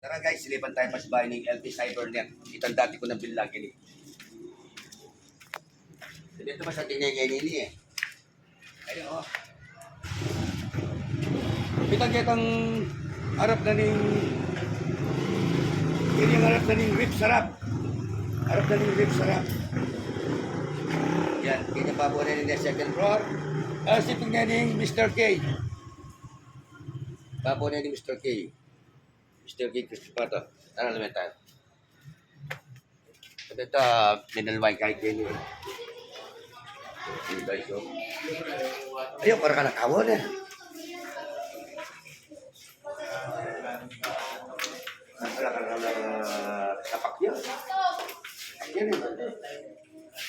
Tara guys, silipan tayo pa sa bahay ng LP Cybernet. Itang dati ko na bilang ini. Dito pa sa tinigay nini eh. Ayun oh. Pitang kitang harap na ning ini ang harap na ning rip sarap. Harap na ning rip sarap. Yan, kanya pa po na ning second floor. Sitting na ning Mr. K. Papo na ning Mr. K. Mr. K. Christopher to. Tara naman tayo. Sabi ito, minalway kahit kayo. Hindi guys, oh. Ayun, para ka nakawon eh. Para ka nakasapak yun. Yan eh.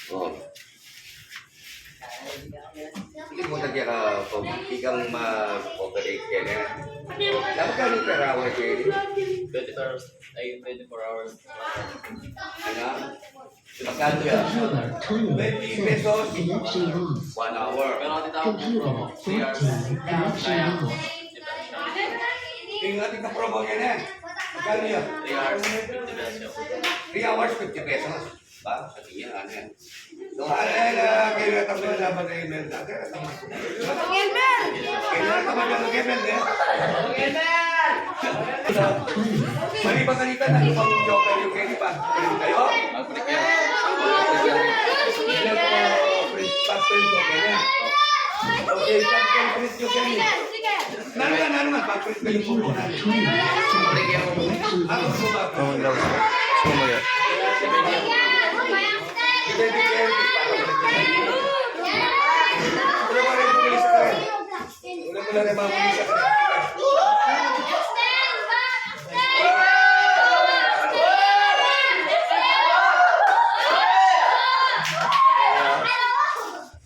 Oh. Hindi mo nagya ka kung hindi kang ma-operate yan eh. Dapat ka rin karawa kayo. 24 hours. Ay, 24 hours. Ano? Magkano yan? 20 pesos. 1 hour. Pero ang titawag ng promo, 3 hours. Kaya, Yung ating na-promo yan eh. Magkano yan? 3 hours, 50 pesos. 3 hours, 50 pesos. Ba? Sa tingin, ano yan? So, kayo natang na laban na email natin. Kailan naman yung email eh? Mali ba kanita na lumang joke kayo kayo pa? Kayo? Mag-prepare. Ilan po print passport ko kaya? Okay, print yung kayo. Nano nga, pag-print kayo po muna. Ako po ba? Oo, daw. Sumaya.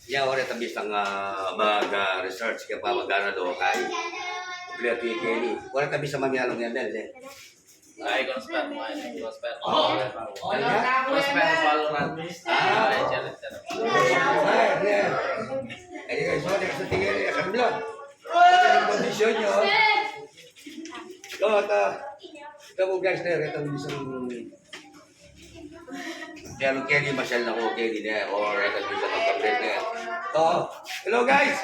Ya, orang tapi setengah baga research ke apa magana do kay. Beliau tu ini. Orang tapi sama mialong yan deh. Ay, Conspire mo. Conspire. Conspire Valorant. Challenge. Ini guys, so next tinggal ya kan belum. Ang kondisyon nyo. Ito po guys na rin, itong isang Dialog Kelly, masyal na ko Kelly na or itong isang magkapit na ito. Hello guys!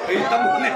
Ay, tamo na